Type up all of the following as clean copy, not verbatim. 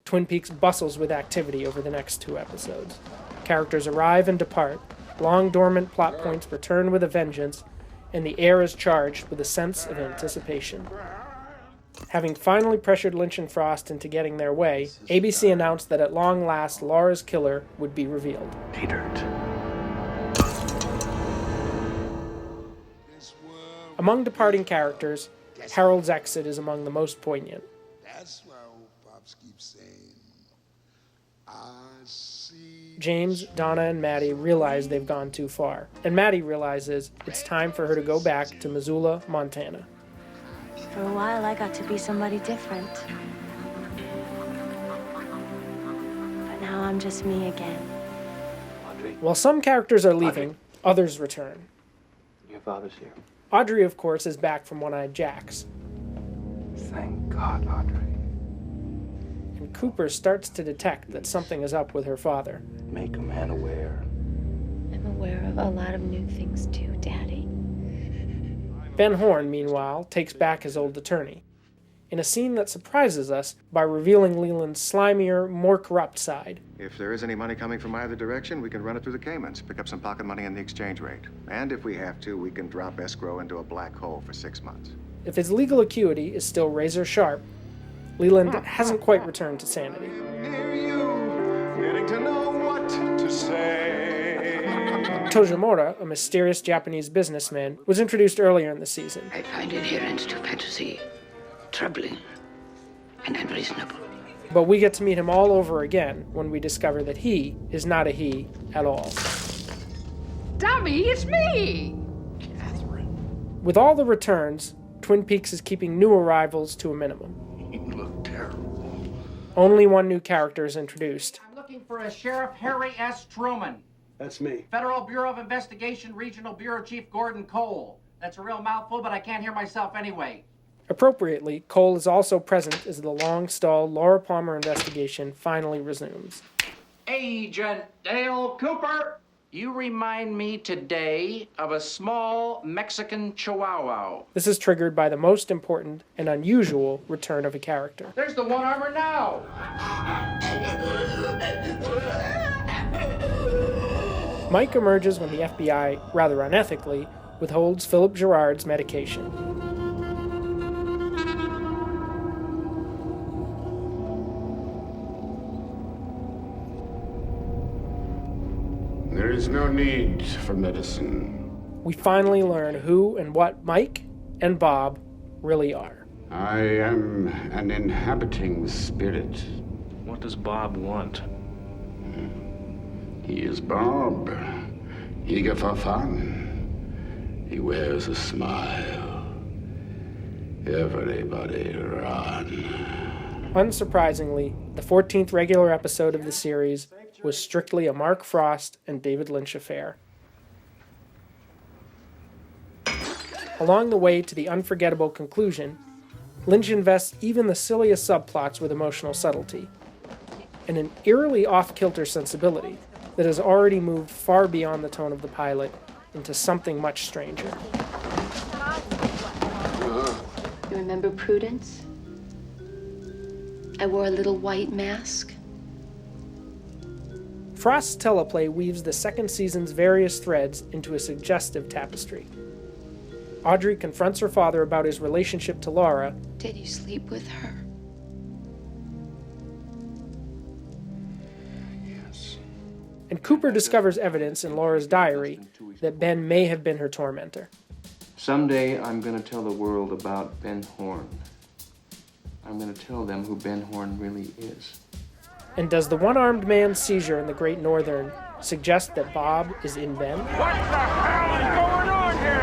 Twin Peaks bustles with activity over the next 2 episodes. Characters arrive and depart, long-dormant plot points return with a vengeance, and the air is charged with a sense of anticipation. Having finally pressured Lynch and Frost into getting their way, ABC announced that at long last Laura's killer would be revealed. Among departing characters, Harold's exit is among the most poignant. That's why old Pops keeps saying, I see. James, Donna, and Maddie realize they've gone too far, and Maddie realizes it's time for her to go back to Missoula, Montana. For a while, I got to be somebody different. But now I'm just me again. Audrey? While some characters are leaving, others return. Your father's here. Audrey, of course, is back from One-Eyed Jack's. Thank God, Audrey. And Cooper starts to detect that something is up with her father. Make a man aware. I'm aware of a lot of new things too, Daddy. Ben Horne, meanwhile, takes back his old attorney, in a scene that surprises us by revealing Leland's slimier, more corrupt side. If there is any money coming from either direction, we can run it through the Caymans, pick up some pocket money in the exchange rate. And if we have to, we can drop escrow into a black hole for 6 months. If his legal acuity is still razor sharp, Leland hasn't quite returned to sanity. Getting to know what to say. Tojimura, a mysterious Japanese businessman, was introduced earlier in the season. I find adherence to fantasy troubling and unreasonable. But we get to meet him all over again when we discover that he is not a he at all. Dummy, it's me! With all the returns, Twin Peaks is keeping new arrivals to a minimum. You look terrible. Only one new character is introduced. I'm looking for a Sheriff Harry S. Truman. That's me. Federal Bureau of Investigation, Regional Bureau Chief Gordon Cole. That's a real mouthful, but I can't hear myself anyway. Appropriately, Cole is also present as the long-stalled Laura Palmer investigation finally resumes. Agent Dale Cooper, you remind me today of a small Mexican chihuahua. This is triggered by the most important and unusual return of a character. There's the one-armer now. Mike emerges when the FBI, rather unethically, withholds Philip Gerard's medication. There is no need for medicine. We finally learn who and what Mike and Bob really are. I am an inhabiting spirit. What does Bob want? He is Bob, eager for fun. He wears a smile. Everybody run. Unsurprisingly, the 14th regular episode of the series was strictly a Mark Frost and David Lynch affair. Along the way to the unforgettable conclusion, Lynch invests even the silliest subplots with emotional subtlety, and an eerily off-kilter sensibility that has already moved far beyond the tone of the pilot into something much stranger. You remember Prudence? I wore a little white mask. Frost's teleplay weaves the second season's various threads into a suggestive tapestry. Audrey confronts her father about his relationship to Laura. Did you sleep with her? Yes. And Cooper discovers evidence in Laura's diary that Ben may have been her tormentor. Someday I'm going to tell the world about Ben Horne. I'm going to tell them who Ben Horne really is. And does the one-armed man's seizure in the Great Northern suggest that Bob is in Ben? What the hell is going on here?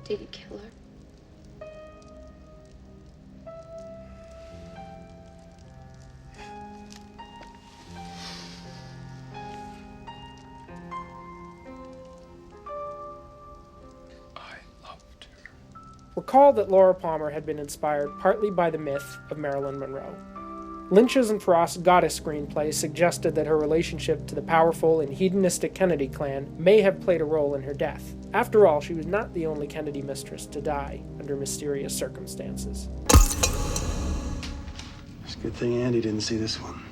Did you kill her? Recall that Laura Palmer had been inspired partly by the myth of Marilyn Monroe. Lynch's and Frost's Goddess screenplay suggested that her relationship to the powerful and hedonistic Kennedy clan may have played a role in her death. After all, she was not the only Kennedy mistress to die under mysterious circumstances. It's a good thing Andy didn't see this one.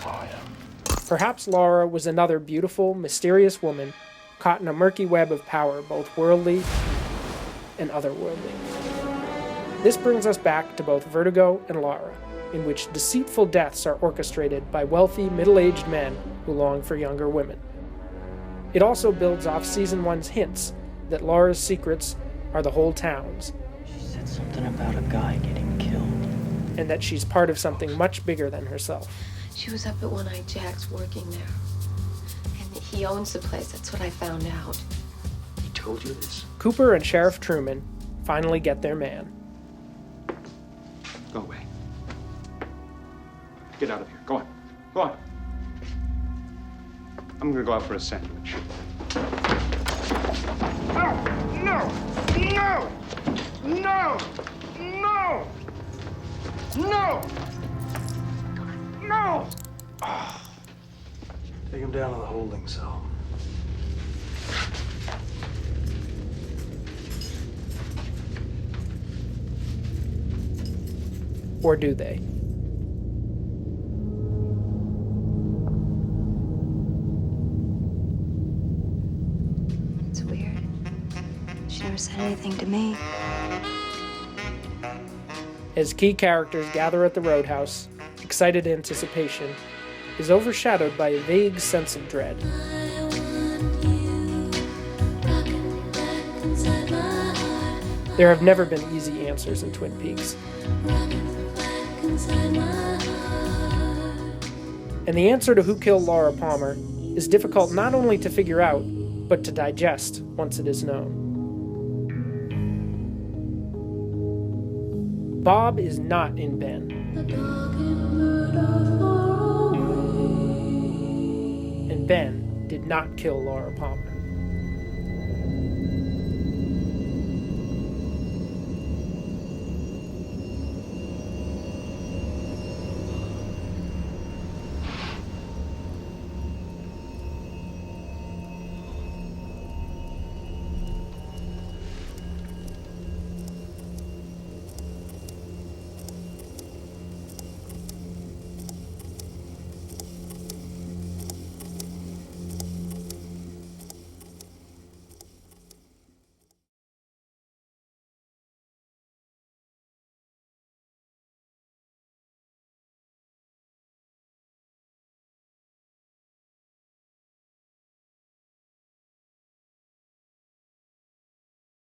Oh, yeah. Perhaps Laura was another beautiful, mysterious woman caught in a murky web of power, both worldly and otherworldly. This brings us back to both Vertigo and Laura, in which deceitful deaths are orchestrated by wealthy, middle-aged men who long for younger women. It also builds off Season 1's hints that Laura's secrets are the whole town's, She said something about a guy getting killed. and that she's part of something much bigger than herself. She was up at One-Eyed Jack's working there. And he owns the place, that's what I found out. He told you this? Cooper and Sheriff Truman finally get their man. Go away. Get out of here. Go on. Go on. I'm gonna go out for a sandwich. No! No! No! No! No! No! No! Take him down to the holding cell. Or do they? It's weird. She never said anything to me. As key characters gather at the roadhouse, excited anticipation is overshadowed by a vague sense of dread. There have never been easy answers in Twin Peaks. And the answer to who killed Laura Palmer is difficult not only to figure out, but to digest once it is known. Bob is not in Ben. And Ben did not kill Laura Palmer.